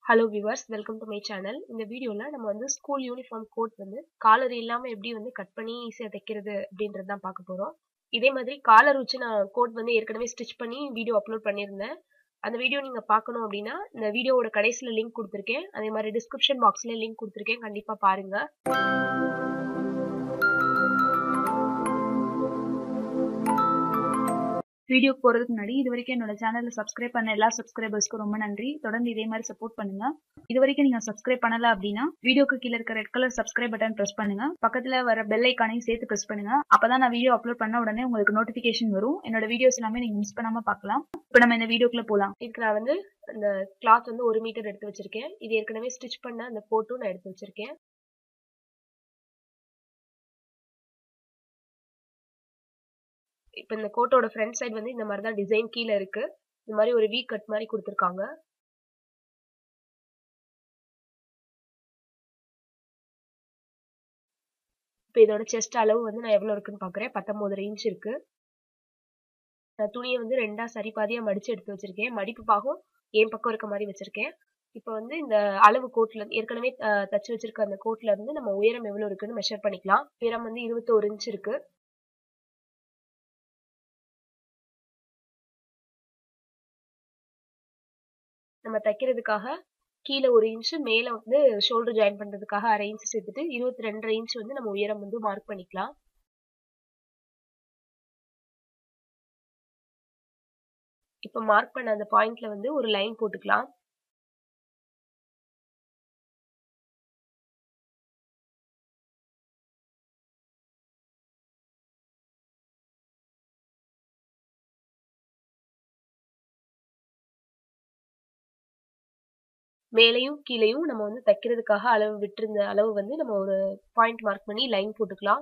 Hello viewers, welcome to my channel. இந்த வீடியோல நம்ம வந்து ஸ்கூல் யூனிஃபார்ம் கோட் வந்து காலர் இல்லாம எப்படி வந்து கட் பண்ணி ஈஸியா தைக்கிறது அப்படின்றது தான் பார்க்க போறோம். இதே மாதிரி காலர் வச்சு நான் கோட் வந்து ஏற்கனவே ஸ்டிச் பண்ணி வீடியோ அப்லோட் பண்ணியிருந்தேன். அந்த வீடியோ நீங்க பார்க்கணும் அப்படின்னா இந்த வீடியோவோட கடைசில லிங்க் கொடுத்திருக்கேன். அதே மாதிரி டிஸ்கிரிப்ஷன் பாக்ஸ்ல லிங்க் கொடுத்திருக்கேன். கண்டிப்பா பாருங்க. வீடியோக்கு போறதுக்கு முன்னாடி இதுவரைக்கும் என்னோட சேனலை சப்ஸ்கிரைப் பண்ண எல்லா சப்ஸ்கிரைபர்ஸ்க்கும் ரொம்ப நன்றி. தொடர்ந்து இதே மாதிரி சப்போர்ட் பண்ணுங்க. இதுவரைக்கும் நீங்க சப்ஸ்கிரைப் பண்ணல அப்படின்னா வீடியோக்கு கீழே இருக்க red colour subscribe button press பண்ணுங்க. பக்கத்துல வர பெல் ஐக்கானையும் சேர்த்து பிரஸ் பண்ணுங்க. அப்பதான் நான் வீடியோ அப்லோட் பண்ண உடனே உங்களுக்கு நோட்டிபிகேஷன் வரும். என்னோட வீடியோஸ் எல்லாமே நீங்க மிஸ் பண்ணாம பார்க்கலாம். இப்போ நம்ம இந்த வீடியோக்குள்ள போலாம். இதுக்கு நான் வந்து அந்த கிளாத் வந்து 1 மீட்டர் எடுத்து வச்சிருக்கேன். இது ஏற்கனவே ஸ்டிச் பண்ண அந்த கோட்டும் நான் எடுத்து வச்சிருக்கேன். இப்போ இந்த கோட்டோட ஃப்ரண்ட் சைடு வந்து இந்த மாதிரி தான் டிசைன் கீழே இருக்கு. இந்த மாதிரி ஒரு வி கட் மாதிரி கொடுத்துருக்காங்க. இப்போ இதோட செஸ்ட் அளவு வந்து நான் எவ்வளவு இருக்குன்னு பாக்குறேன். 19 இன்ச் இருக்கு. நான் துணியை வந்து ரெண்டா சரி பாதியா மடிச்சு எடுத்து வச்சிருக்கேன். மடிப்பு பாகம் என் பக்கம் இருக்க மாதிரி வச்சிருக்கேன். இப்போ வந்து இந்த அளவு கோட்ல ஏற்கனவே தச்சு வச்சிருக்க அந்த கோட்ல இருந்து நம்ம உயரம் எவ்வளவு இருக்குன்னு மெஷர் பண்ணிக்கலாம். உயரம் வந்து 21 இன்ச் இருக்கு. நம்ம தைக்கிறதுக்காக கீழே 1 இன்ச் மேல வந்து ஷோல்டர் ஜாயின் பண்றதுக்காக 1/2 இன்ச் சேர்த்துட்டு 22 இன்ச் வந்து நம்ம உயரம் வந்து மார்க் பண்ணிக்கலாம். இப்ப மார்க் பண்ண அந்த பாயிண்ட்ல வந்து ஒரு லைன் போட்டுக்கலாம். மேலையும் கீழையும் நம்ம வந்து தைக்கிறதுக்காக அளவு விட்டிருந்த அளவு வந்து நம்ம ஒரு பாயிண்ட் மார்க் பண்ணி லைன் போட்டுக்கலாம்.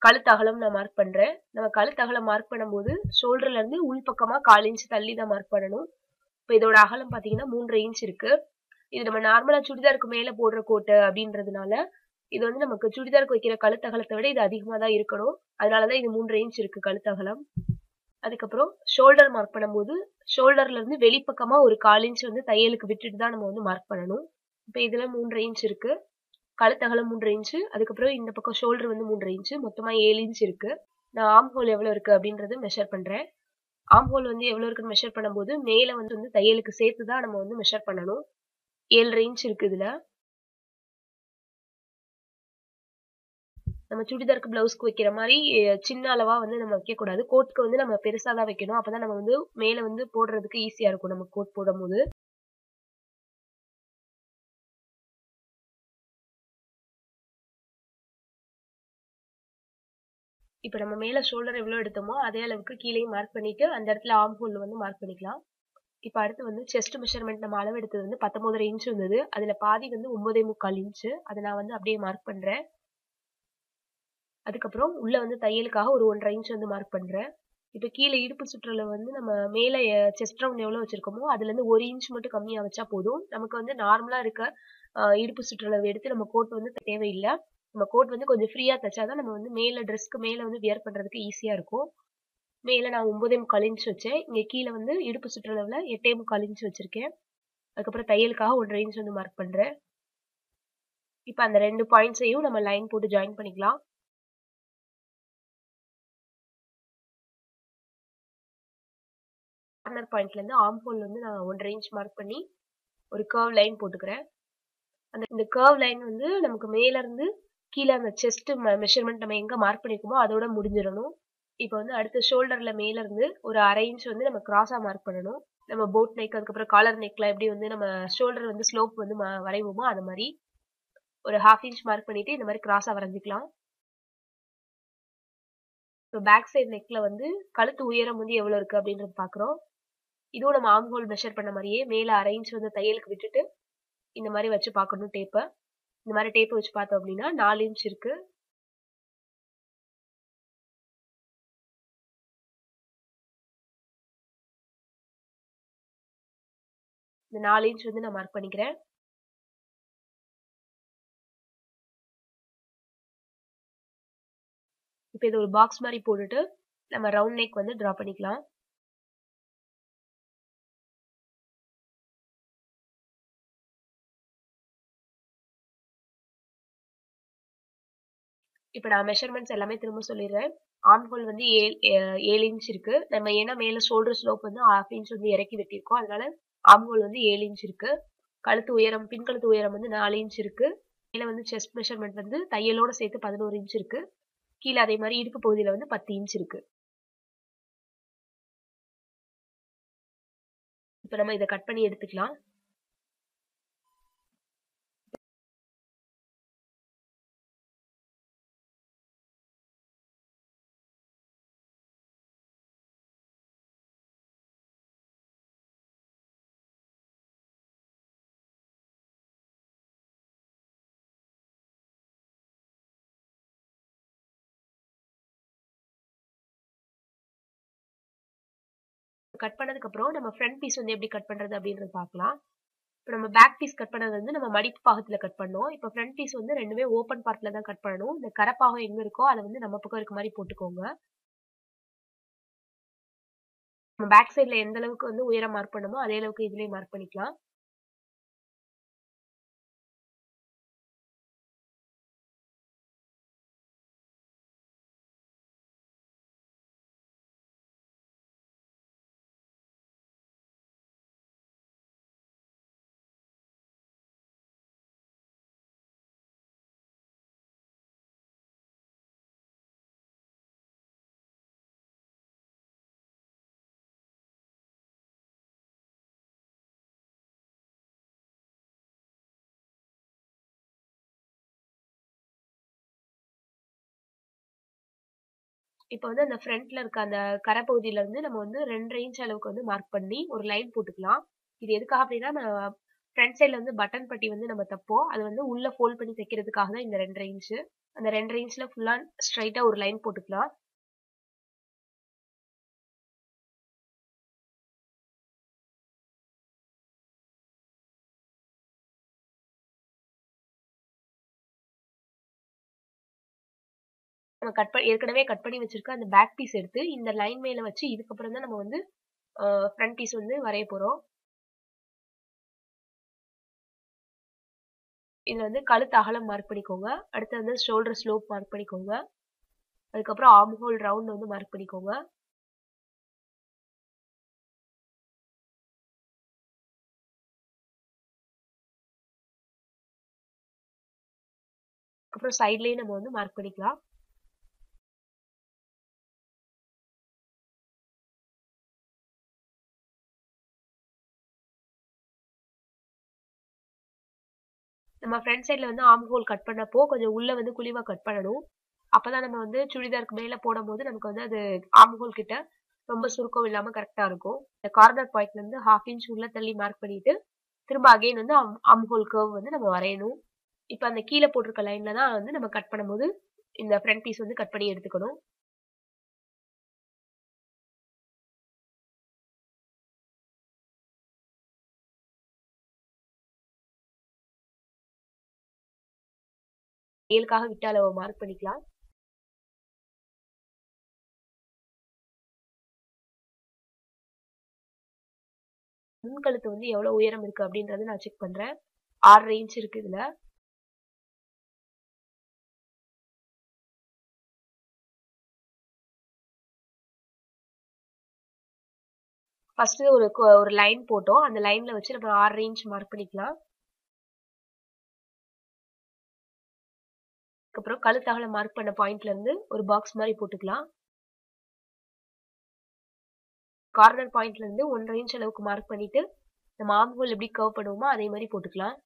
கழுத்து அகலம் நான் மார்க் பண்றேன். நம்ம கழுத்து அகலம் மார்க் பண்ணும்போது ஷோல்டர்ல இருந்து உள் பக்கமா 1/4 இன்ச் தள்ளி தான் மார்க் பண்ணணும். இப்போ இதோட அகலம் பாத்தீங்கன்னா 3.5 இன்ச் இருக்கு. இது நம்ம நார்மலா சுடிதாருக்கு மேல போடுற கோட்டு அப்படின்றதுனால இது வந்து நமக்கு சுடிதாருக்கு வைக்கிற கழுத்து அகலத்தை விட இது அதிகமா தான் இருக்கணும். அதனாலதான் இது 3.5 இன்ச் இருக்கு கழுத்து அகலம். அதுக்கப்புறம் ஷோல்டர் மார்க் பண்ணும்போது ஷோல்டர்ல இருந்து வெளிப்பக்கமா ஒரு 1/4 இன்ச் வந்து தையலுக்கு விட்டுட்டு தான் நம்ம வந்து மார்க் பண்ணணும். இப்ப இதுல 3.5 இன்ச் இருக்கு. கழுத்து அகலம் 3.5 இன்ச். அதுக்கப்புறம் இந்த பக்கம் ஷோல்டர் வந்து 3.5 இன்ச். மொத்தமா 7 இன்ச் இருக்கு. நான் ஆர்ம் ஹோல் எவ்வளவு இருக்கு அப்படின்றது மெஷர் பண்றேன். ஆர்ம் ஹோல் வந்து எவ்வளவு இருக்குன்னு மெஷர் பண்ணும்போது மேல வந்து தையலுக்கு சேர்த்து தான் நம்ம வந்து மெஷர் பண்ணணும். 7.5 இன்ச் இருக்கு இதுல. நம்ம சுடிதாருக்கு பிளவுஸ்க்கு வைக்கிற மாதிரி சின்ன அளவா வந்து நம்ம வைக்க கூடாது. கோட்டுக்கு வந்து நம்ம பெருசா தான் வைக்கணும். அப்பதான் நம்ம வந்து மேல வந்து போடுறதுக்கு ஈஸியா இருக்கும் நம்ம கோட் போடும்போது. இப்ப நம்ம மேல ஷோல்டர் எவ்வளவு எடுத்தோமோ அதே அளவுக்கு கீழேயும் மார்க் பண்ணிட்டு அந்த இடத்துல ஆர்ம் ஹோல் வந்து மார்க் பண்ணிக்கலாம். இப்ப அடுத்து வந்து செஸ்ட் மெஷர்மெண்ட் நம்ம அளவு எடுத்தது வந்து 19 இன்ச் இருந்தது. அதுல பாதி வந்து 9.25 இன்ச். அதை நான் வந்து அப்படியே மார்க் பண்றேன். அதுக்கப்புறம் உள்ள வந்து தையலுக்காக ஒரு 1.5 இன்ச் வந்து மார்க் பண்றேன். இப்ப கீழே இடுப்பு சுற்றளவு வந்து நம்ம மேல செஸ்ட் ரவுண்ட் எவ்வளவு வச்சிருக்கோமோ அதுல இருந்து 1 இன்ச் மட்டும் கம்மியா வச்சா போதும். நமக்கு வந்து நார்மலா இருக்க இடுப்பு சுற்றளவு எடுத்து நம்ம கோட் வந்து தேவையில்லை. நம்ம கோட் வந்து கொஞ்சம் ஃப்ரீயா தைச்சாதான் நம்ம வந்து மேல ட்ரெஸ்க்கு மேல வந்து வியர் பண்றதுக்கு ஈஸியா இருக்கும். மேல நான் 9.25 இன்ச் வச்சேன். இங்க கீழே வந்து இடுப்பு சுற்றளவுல 8.25 இன்ச் வச்சிருக்கேன். அதுக்கப்புறம் தையலுக்காக 1.5 இன்ச் வந்து மார்க் பண்றேன். இப்ப அந்த 2 பாயிண்ட்ஸையும் நம்ம லைன் போட்டு ஜாயின் பண்ணிக்கலாம். கார்னர் பாயிண்ட்ல இருந்து ஆர்ம் ஹோல் வந்து நான் 1.5 இன்ச் மார்க் பண்ணி ஒரு கர்வ் லைன் போட்டுக்கிறேன். இந்த கர்வ் லைன் வந்து நமக்கு மேல இருந்து கீழே அந்த செஸ்ட் மெஷர்மெண்ட் நம்ம எங்க மார்க் பண்ணிருக்கோமோ அதோட முடிஞ்சிடணும். இப்ப வந்து அடுத்த ஷோல்டர்ல மேல இருந்து ஒரு 1/2 இன்ச் வந்து நம்ம கிராஸா மார்க் பண்ணணும். நம்ம போட் நெக் அதுக்கப்புறம் காலர் நெக்ல எப்படி வந்து நம்ம ஷோல்டர் வந்து ஸ்லோப் வந்து வரைவோமோ அது மாதிரி ஒரு 1/2 இன்ச் மார்க் பண்ணிட்டு இந்த மாதிரி கிராஸா வரைஞ்சிக்கலாம். இப்போ பேக் சைடு நெக்ல வந்து கழுத்து உயரம் வந்து எவ்வளவு இருக்கு அப்படின்றது பாக்குறோம். இதுவும் நம்ம ஆர்ம் ஹோல் மெஷர் பண்ண மாதிரியே மேல 1/2 இன்ச் வந்து தையலுக்கு விட்டுட்டு இந்த மாதிரி வச்சு பார்க்கணும் டேப்பை. இந்த மாதிரி டேப் வச்சு பார்த்தோம் அப்படின்னா 4 இன்ச் இருக்கு. இந்த 4 இன்ச் வந்து நான் மார்க் பண்ணிக்கிறேன். இப்போ இது ஒரு பாக்ஸ் மாதிரி போட்டுட்டு நம்ம ரவுண்ட் நெக் வந்து டிரா பண்ணிக்கலாம். இப்போ நான் மெஷர்மெண்ட்ஸ் எல்லாமே திரும்ப சொல்லிடுறேன். ஆர்ம் ஹோல் வந்து 7 இன்ச் இருக்கு. நம்ம ஏன்னா மேல ஷோல்டர் ஸ்லோப் வந்து 1/2 இன்ச் வந்து இறக்கி வெட்டியிருக்கோம். அதனால ஆர்ம் ஹோல் வந்து 7 இன்ச் இருக்கு. கழுத்து உயரம் பின்கழுத்து உயரம் வந்து 4 இன்ச் இருக்கு. கீழே வந்து செஸ்ட் மெஷர்மெண்ட் வந்து தையலோட சேர்த்து 11 இன்ச் இருக்கு. கீழே அதே மாதிரி இடுப்பு பகுதியில வந்து 10 இன்ச் இருக்கு. இப்போ நம்ம இதை கட் பண்ணி எடுத்துக்கலாம். கட் பண்ணதுக்கு அப்புறம் நம்ம ஃப்ரண்ட் பீஸ் வந்து எப்படி கட் பண்றது அப்படின்றது பார்க்கலாம். இப்போ நம்ம பேக் பீஸ் கட் பண்ணது வந்து நம்ம மடிப்பு பாகத்துல கட் பண்ணோம். இப்போ ஃப்ரண்ட் பீஸ் வந்து ரெண்டுமே ஓப்பன் பார்ட்ல தான் கட் பண்ணணும். இந்த கரப்பாகம் எங்க இருக்கோ அதை வந்து நம்ம பக்கம் இருக்க மாதிரி போட்டுக்கோங்க. நம்ம பேக் சைட்ல எந்த அளவுக்கு வந்து உயரம் மார்க் பண்ணமோ அதே அளவுக்கு இதுலயே மார்க் பண்ணிக்கலாம். இப்போ வந்து அந்த ஃப்ரண்ட்ல இருக்க அந்த கரைப்பகுதியில இருந்து நம்ம வந்து 2.5 இன்ச் அளவுக்கு வந்து மார்க் பண்ணி ஒரு லைன் போட்டுக்கலாம். இது எதுக்காக அப்படின்னா நம்ம ஃப்ரண்ட் சைட்ல வந்து பட்டன் பட்டி வந்து நம்ம தப்போம். அது வந்து உள்ள ஃபோல்ட் பண்ணி தைக்கிறதுக்காக தான் இந்த 2.5 இன்ச். அந்த 2.5 இன்ச்ல ஃபுல்லா ஸ்ட்ரைட்டா ஒரு லைன் போட்டுக்கலாம். நம்ம ஏற்கனவே கட் பண்ணி வச்சிருக்க அந்த பேக் பீஸ் எடுத்து இந்த லைன் மேல வச்சு இதுக்கப்புறம் தான் நம்ம வந்து ஃப்ரண்ட் பீஸ் வந்து வரைய போறோம். இதுல வந்து கழுத்து அகலம் மார்க் பண்ணிக்கோங்க. அடுத்து வந்து ஷோல்டர் ஸ்லோப் மார்க் பண்ணிக்கோங்க. அதுக்கப்புறம் ஆர்ம் ஹோல் ரவுண்ட் வந்து மார்க் பண்ணிக்கோங்க. அப்புறம் சைட்லயே நம்ம வந்து மார்க் பண்ணிக்கலாம். நம்ம ஃப்ரண்ட் சைட்ல வந்து ஆர்ம் ஹோல் கட் பண்ணப்போ கொஞ்சம் உள்ள வந்து குழிவா கட் பண்ணணும். அப்பதான் நம்ம வந்து சுடிதாருக்கு மேல போடும்போது நமக்கு வந்து அது ஆர்ம் ஹோல் கிட்ட ரொம்ப சுருக்கம் இல்லாம கரெக்டா இருக்கும். இந்த கார்னர் பாயிண்ட்ல இருந்து 1/2 இன்ச் உள்ள தள்ளி மார்க் பண்ணிட்டு திரும்ப அகைன் வந்து ஆர்ம் ஹோல் கர்வ் வந்து நம்ம வரையணும். இப்ப அந்த கீழே போட்டிருக்க லைன்ல தான் வந்து நம்ம கட் பண்ணும்போது இந்த ஃப்ரண்ட் பீஸ் வந்து கட் பண்ணி எடுத்துக்கணும். ஏழுக்காக விட்ட அளவை மார்க் பண்ணிக்கலாம். முன்கழுத்து வந்து எவ்வளவு உயரம் இருக்கு அப்படின்றத நான் செக் பண்றேன். 6.5 இன்ச் இருக்கு இதுல. ஃபர்ஸ்ட் ஒரு லைன் போட்டோம். அந்த லைன்ல வச்சு நம்ம 6.5 இன்ச் மார்க் பண்ணிக்கலாம். அதுக்கப்புறம் கழுத்தகல மார்க் பண்ண பாயிண்ட்ல இருந்து ஒரு பாக்ஸ் மாதிரி போட்டுக்கலாம். கார்னர் பாயிண்ட்ல இருந்து 1.5 இன்ச் அளவுக்கு மார்க் பண்ணிட்டு நம்ம ஆர்ம் ஹோல் எப்படி கர்வ் பண்ணுவோமோ அதே மாதிரி போட்டுக்கலாம்.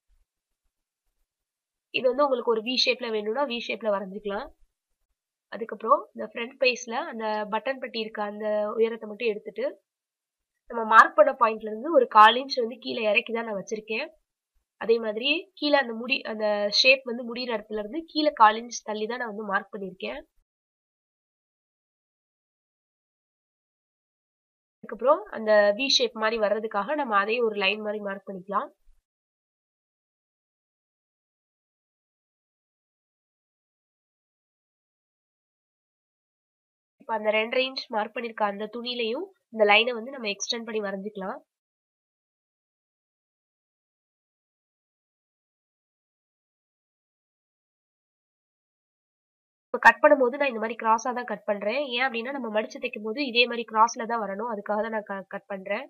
இது வந்து உங்களுக்கு ஒரு வி ஷேப்ல வேணும்னா வி ஷேப்ல வரைஞ்சிக்கலாம். அதுக்கப்புறம் இந்த ஃப்ரண்ட் பேஸ்ல அந்த பட்டன் பட்டி இருக்க அந்த உயரத்தை மட்டும் எடுத்துட்டு நம்ம மார்க் பண்ண பாயிண்ட்ல இருந்து ஒரு 1/4 இன்ச் வந்து கீழே இறக்கி தான் நான் வச்சிருக்கேன். அதே மாதிரி கீழே அந்த ஷேப் வந்து முடிகிற இடத்துல இருந்து கீழே 1/4 இன்ச் தள்ளி தான் நான் வந்து மார்க் பண்ணியிருக்கேன். அதுக்கப்புறம் அந்த வி ஷேப் மாதிரி வர்றதுக்காக நம்ம அதே ஒரு லைன் மாதிரி மார்க் பண்ணிக்கலாம். இப்ப அந்த 2.5 இன்ச் மார்க் பண்ணிருக்க அந்த துணியிலையும் இந்த லைனை வந்து நம்ம எக்ஸ்டெண்ட் பண்ணி வரைஞ்சிக்கலாம். இப்ப கட் பண்ணும்போது நான் இந்த மாதிரி கிராஸா தான் கட் பண்றேன். ஏன் அப்படின்னா நம்ம மடிச்சு தைக்கும் போது இதே மாதிரி கிராஸ்ல தான் வரணும். அதுக்காக தான் நான் கட் பண்றேன்.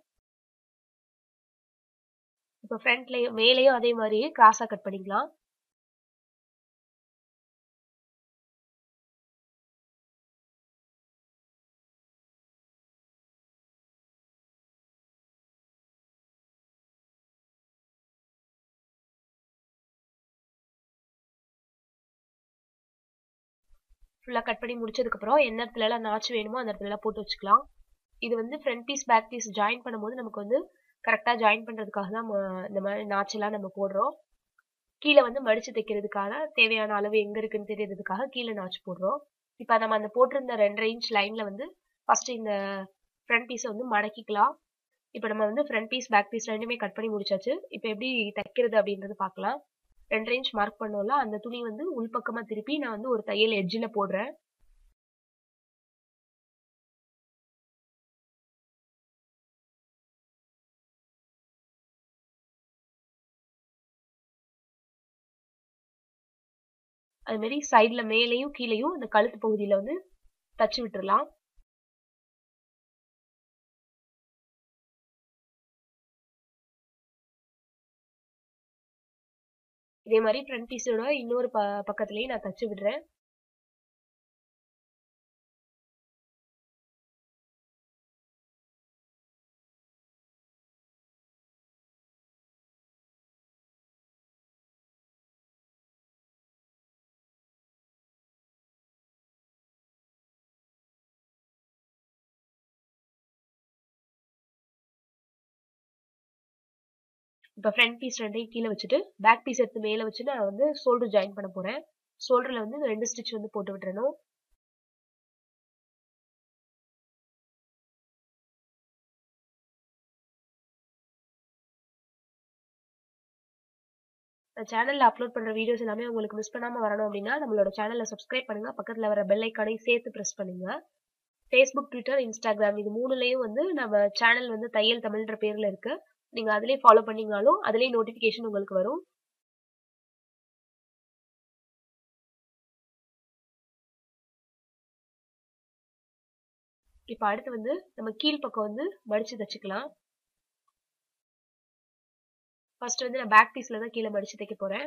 இப்ப ஃப்ரண்ட்லயும் மேலேயும் அதே மாதிரியே கிராஸா கட் பண்ணிக்கலாம். ஃபுல்லா கட் பண்ணி முடிச்சதுக்கு அப்புறம் எந்த இடத்துல எல்லாம் நாச்சு வேணுமோ அந்த இடத்துல எல்லாம் போட்டு வச்சுக்கலாம். இது வந்து front piece back piece join பண்ணும்போது நமக்கு வந்து கரெக்டா ஜாயின் பண்றதுக்காக தான் இந்த மாதிரி நாச்செல்லாம் நம்ம போடுறோம். கீழே வந்து மடிச்சு தைக்கிறதுக்கான தேவையான அளவு எங்க இருக்குன்னு தெரியறதுக்காக கீழே நாச்சு போடுறோம். இப்ப நம்ம அந்த போட்டிருந்த 2.5 இன்ச் லைன்ல வந்து ஃபர்ஸ்ட் இந்த ஃப்ரண்ட் பீஸை வந்து மடக்கிக்கலாம். இப்ப நம்ம வந்து ஃப்ரண்ட் பீஸ் பேக் பீஸ் ரெண்டுமே கட் பண்ணி முடிச்சாச்சு. இப்ப எப்படி தைக்கிறது அப்படின்றது பார்க்கலாம். 2.5 இன்ச் மார்க் பண்ணோம்ல அந்த துணி வந்து உள்பக்கமா திருப்பி நான் வந்து ஒரு தையல் எட்ஜில போடுறேன். அது மாதிரி சைட்ல மேலேயும் கீழேயும் அந்த கழுத்து பகுதியில வந்து தச்சு விட்டுறலாம். இதே மாதிரி ஃப்ரண்ட் பீஸோட இன்னொரு பக்கத்துலயும் நான் தச்சு விடுறேன். இப்ப ஃப்ரண்ட் பீஸ் ரெண்டையும் கீழே வச்சுட்டு பேக் பீஸ் எடுத்து மேல வச்சு நான் வந்து ஷோல்டர் ஜாயின் பண்ண போறேன். ஷோல்டர்ல வந்து 2 ஸ்டிச் வந்து போட்டு விட்டுறணும். சேனல்ல அப்லோட் பண்ற வீடியோஸ் எல்லாமே உங்களுக்கு மிஸ் பண்ணாம வரணும் அப்படின்னா நம்மளோட சேனலை சப்ஸ்கிரைப் பண்ணுங்க. பக்கத்துல வர பெல் ஐக்கானையும் சேர்த்து பிரஸ் பண்ணுங்க. ஃபேஸ்புக், ட்விட்டர், இன்ஸ்டாகிராம் இது 3லயும் வந்து நம்ம சேனல் வந்து தையல் தமிழ்ன்ற பேர்ல இருக்கு. நீங்க அதிலே ஃபாலோ பண்ணீங்கனாலும் அதிலே நோட்டிபிகேஷன் உங்களுக்கு வரும். இப்ப அடுத்து வந்து நம்ம கீழ் பக்கம் வந்து மடிச்சு தச்சுக்கலாம். ஃபர்ஸ்ட் வந்து நான் பேக் பீஸ்ல தான் கீழே மடிச்சு தைக்க போறேன்.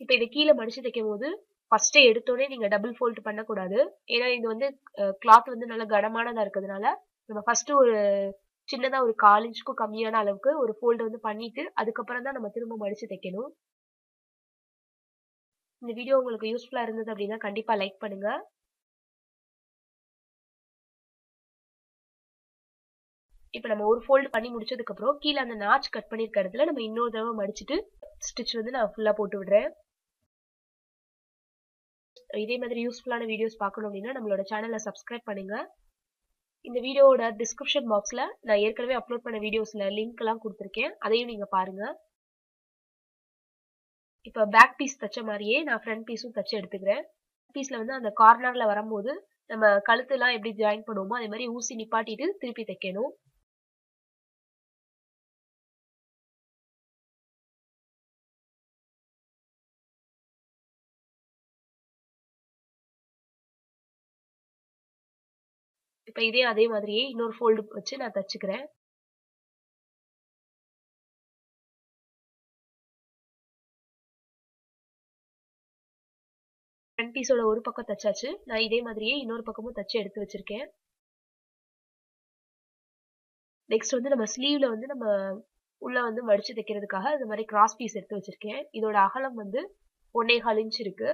இப்ப இதை கீழே மடிச்சு தைக்கும் போது ஃபர்ஸ்டே எடுத்தோடனே நீங்க டபுள் ஃபோல்ட் பண்ணக்கூடாது. ஏன்னா இது வந்து கிளாத் வந்து நல்ல கனமானதா இருக்கிறதுனால நம்ம ஃபர்ஸ்ட் ஒரு சின்னதா ஒரு 1/4 இன்ச்சுக்கும் கம்மியான அளவுக்கு ஒரு ஃபோல்டு வந்து பண்ணிட்டு அதுக்கப்புறம் தான் நம்ம திரும்ப மடிச்சு தைக்கணும். இந்த வீடியோ உங்களுக்கு யூஸ்ஃபுல்லா இருந்தது அப்படின்னா கண்டிப்பா லைக் பண்ணுங்க. இப்ப நம்ம ஒரு ஃபோல்டு பண்ணி முடிச்சதுக்கு அப்புறம் கீழே அந்த நாச் கட் பண்ணிருக்க இடத்துல நம்ம இன்னொரு தடவை மடிச்சிட்டு ஸ்டிச் வந்து நான் ஃபுல்லா போட்டு விடுறேன். இதே மாதிரி யூஸ்ஃபுல்லான வீடியோஸ் பார்க்கணும் அப்படின்னா நம்மளோட சேனலை சப்ஸ்கிரைப் பண்ணுங்க. இந்த வீடியோவோட டிஸ்கிரிப்ஷன் பாக்ஸ்ல நான் ஏற்கனவே அப்லோட் பண்ண வீடியோஸ்ல லிங்க் எல்லாம் கொடுத்துருக்கேன். அதையும் நீங்க பாருங்க. இப்ப பேக் பீஸ் தச்ச மாதிரியே நான் ஃப்ரண்ட் பீஸும் தச்சு எடுத்துக்கிறேன். பீஸ்ல வந்து அந்த கார்னர்ல வரும்போது நம்ம கழுத்து எல்லாம் எப்படி ஜாயின் பண்ணுவோமோ அதே மாதிரி ஊசி நிப்பாட்டிட்டு திருப்பி தைக்கணும். இப்ப அதே மாதிரியே இன்னொரு ஃபோல்டு வச்சு நான் தச்சுக்கிறேன். ஃப்ரண்ட் பீஸோட ஒரு பக்கம் தச்சாச்சு. நான் இதே மாதிரியே இன்னொரு பக்கமும் தச்சு எடுத்து வச்சிருக்கேன். நெக்ஸ்ட் வந்து நம்ம ஸ்லீவ்ல வந்து நம்ம உள்ள வந்து மடிச்சு தைக்கிறதுக்காக இந்த மாதிரி கிராஸ் பீஸ் எடுத்து வச்சிருக்கேன். இதோட அகலம் வந்து 1.25 இன்ச் இருக்கு.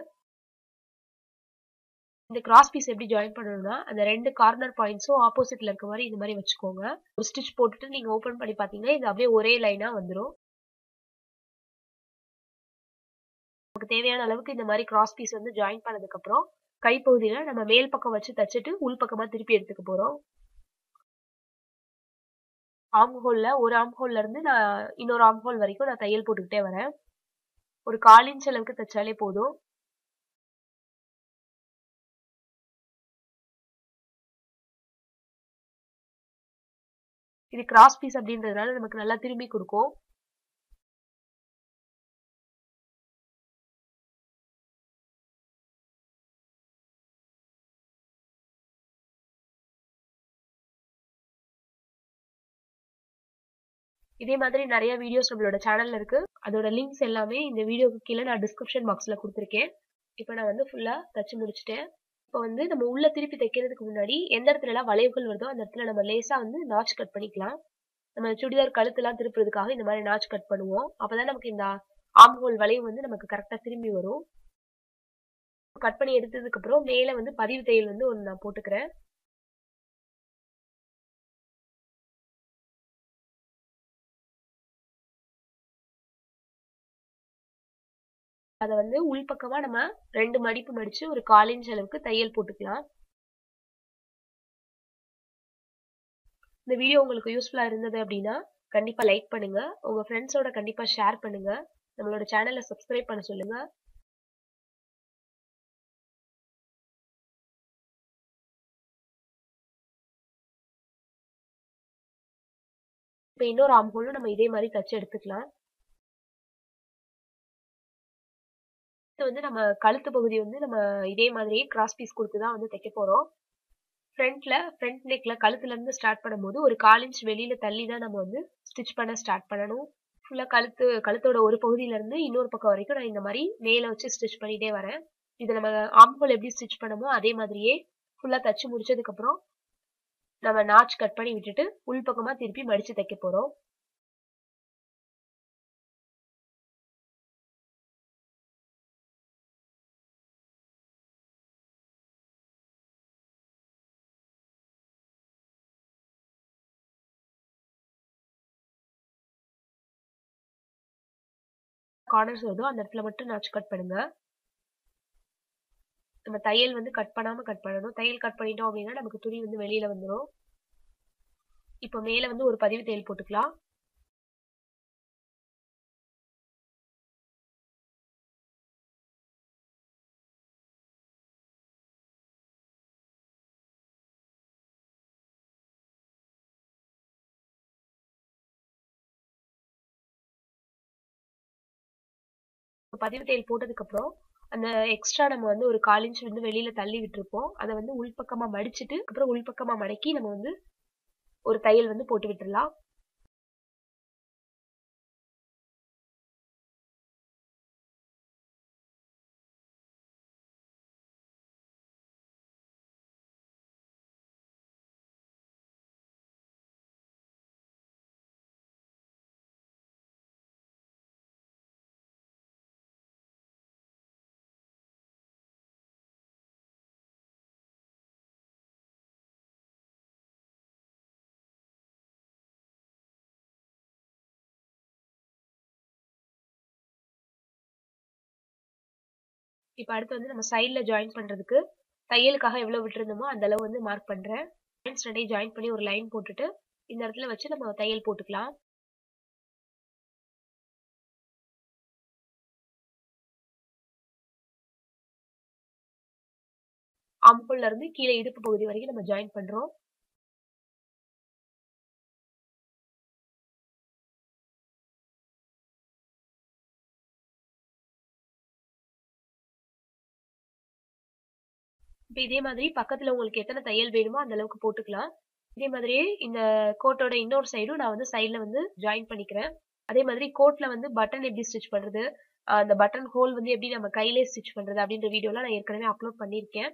இந்த கிராஸ் பீஸ் எப்படி ஜாயின் பண்ணணும்னா அந்த 2 கார்னர் பாயிண்ட்ஸும் ஆப்போசிட்ல இருக்க மாதிரி இந்த மாதிரி வச்சுக்கோங்க. ஒரு ஸ்டிச் போட்டுட்டு நீங்க ஓபன் பண்ணி பாத்தீங்கன்னா இது அப்படியே ஒரே லைனா வந்துடும். நமக்கு தேவையான அளவுக்கு இந்த மாதிரி கிராஸ் பீஸ் வந்து ஜாயின் பண்ணதுக்கு அப்புறம் கைப்பகுதியில நம்ம மேல் பக்கம் வச்சு தச்சுட்டு உள் பக்கமா திருப்பி எடுத்துக்க போறோம். ஆர்ம் ஹோல்ல ஒரு ஆர்ம் ஹோல்ல இருந்து நான் இன்னொரு ஆர்ம் ஹோல் வரைக்கும் நான் தையல் போட்டுக்கிட்டே வரேன். ஒரு 1/4 இன்ச் அளவுக்கு தைச்சாலே போதும். இது கிராஸ் பீஸ் அப்படின்றதுனால நமக்கு நல்லா திரும்பி கொடுக்கும். இதே மாதிரி நிறைய வீடியோஸ் நம்மளோட சேனல்ல இருக்கு. அதோட லிங்க்ஸ் எல்லாமே இந்த வீடியோக்கு கீழே நான் டிஸ்கிரிப்ஷன் பாக்ஸ்ல கொடுத்துருக்கேன். இப்போ நான் வந்து ஃபுல்லா தச்சு முடிச்சிட்டேன். இப்போ வந்து நம்ம உள்ள திருப்பி தைக்கிறதுக்கு முன்னாடி எந்த இடத்துல எல்லாம் வளைவுகள் வருதோ அந்த இடத்துல நம்ம லேசா வந்து நாச் கட் பண்ணிக்கலாம். நம்ம சுடிதார் கழுத்துலாம் திருப்புறதுக்காக இந்த மாதிரி நாச் கட் பண்ணுவோம். அப்பதான் நமக்கு இந்த ஆம் ஹோல் வளைவு வந்து நமக்கு கரெக்டா திரும்பி வரும். கட் பண்ணி எடுத்ததுக்கு அப்புறம் மேல வந்து பதிவு தையல் வந்து ஒன்று நான் போட்டுக்கிறேன். அதை வந்து உள்பக்கமா நம்ம 2 மடிப்பு மடிச்சு ஒரு 1/4 இன்ச் அளவுக்கு தையல் போட்டுக்கலாம். இந்த வீடியோ உங்களுக்கு யூஸ்ஃபுல்லா இருந்தது அப்படின்னா கண்டிப்பா லைக் பண்ணுங்க. உங்க ஃப்ரெண்ட்ஸோட கண்டிப்பா ஷேர் பண்ணுங்க. நம்மளோட சேனலை சப்ஸ்கிரைப் பண்ண சொல்லுங்க. இப்போ இன்னொரு ஆம் ஹோலும் நம்ம இதே மாதிரி தச்சு எடுத்துக்கலாம். இது வந்து நம்ம கழுத்து பகுதி வந்து நம்ம இதே மாதிரியே கிராஸ் பீஸ் கொடுத்து தான் வந்து தைக்க போறோம். ஃப்ரண்ட் நெக்ல கழுத்துல இருந்து ஸ்டார்ட் பண்ணும்போது ஒரு 1/4 இன்ச் வெளியில தள்ளி தான் நம்ம வந்து ஸ்டிச் பண்ண ஸ்டார்ட் பண்ணணும். ஃபுல்லா கழுத்தோட ஒரு பகுதியில இருந்து இன்னொரு பக்கம் வரைக்கும் நான் இந்த மாதிரி மேல வச்சு ஸ்டிச் பண்ணிட்டே வரேன். இது நம்ம ஆம் ஹோல் எப்படி ஸ்டிச் பண்ணமோ அதே மாதிரியே ஃபுல்லா தச்சு முடிச்சதுக்கு அப்புறம் நம்ம நாச் கட் பண்ணி விட்டுட்டு உள் பக்கமா திருப்பி மடிச்சு தைக்க போறோம். கார்னர்ஸ் வருதோ அந்த இடத்துல மட்டும் நாச் கட் பண்ணுங்க. நம்ம தையல் வந்து கட் பண்ணாம கட் பண்ணணும். தையல் கட் பண்ணிட்டோம் அப்படின்னா நமக்கு துணி வந்து வெளியில வந்துடும். இப்போ மேல வந்து ஒரு பதிவு தையல் போட்டுக்கலாம். பதிவு தையல் போட்டதுக்கு அப்புறம் அந்த எக்ஸ்ட்ரா நம்ம வந்து ஒரு 1/4 இன்ச் வந்து வெளியில தள்ளி விட்டுருப்போம். அதை வந்து உள்பக்கமா மடிச்சிட்டு அப்புறம் உள்பக்கமா மடக்கி நம்ம வந்து ஒரு தையல் வந்து போட்டு விட்டுடலாம். இப்போ அடுத்து வந்து நம்ம சைட்ல ஜாயின் பண்றதுக்கு தையலுக்காக எவ்வளவு விட்டுருந்தோமோ அந்த அளவு வந்து மார்க் பண்றேன். ரெண்டையும் ஜாயின் பண்ணி ஒரு லைன் போட்டுட்டு இந்த இடத்துல வச்சு நம்ம தையல் போட்டுக்கலாம். ஆம்ஹோல்ல இருந்து கீழே இடுப்பு பகுதி வரைக்கும் நம்ம ஜாயின் பண்றோம். இப்போ இதே மாதிரி பக்கத்துல உங்களுக்கு எத்தனை தையல் வேணுமோ அந்த அளவுக்கு போட்டுக்கலாம். இதே மாதிரியே இந்த கோட்டோட இன்னொரு சைடும் நான் வந்து சைட்ல வந்து ஜாயின் பண்ணிக்கிறேன். அதே மாதிரி கோட்ல வந்து பட்டன் எப்படி ஸ்டிச் பண்றது, அந்த பட்டன் ஹோல் வந்து எப்படி நம்ம கையிலே ஸ்டிச் பண்றது அப்படின்ற வீடியோலாம் நான் ஏற்கனவே அப்லோட் பண்ணியிருக்கேன்.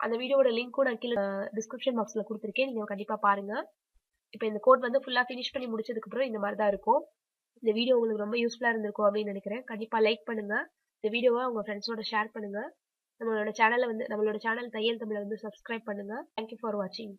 அந்த வீடியோட லிங்க்கும் நான் கீழே டிஸ்கிரிப்ஷன் பாக்ஸ்ல கொடுத்துருக்கேன். நீங்க கண்டிப்பா பாருங்க. இப்போ இந்த கோட் வந்து ஃபுல்லா ஃபினிஷ் பண்ணி முடிச்சதுக்கு அப்புறம் இந்த மாதிரி தான் இருக்கும். இந்த வீடியோ உங்களுக்கு ரொம்ப யூஸ்ஃபுல்லா இருந்திருக்கும் அப்படின்னு நினைக்கிறேன். கண்டிப்பா லைக் பண்ணுங்க. இந்த வீடியோவை உங்க ஃப்ரெண்ட்ஸோட ஷேர் பண்ணுங்க. நம்மளோட சேனல் தையல் தமிழை வந்து சப்ஸ்கிரைப் பண்ணுங்க. தேங்க்யூ ஃபார் வாட்சிங்.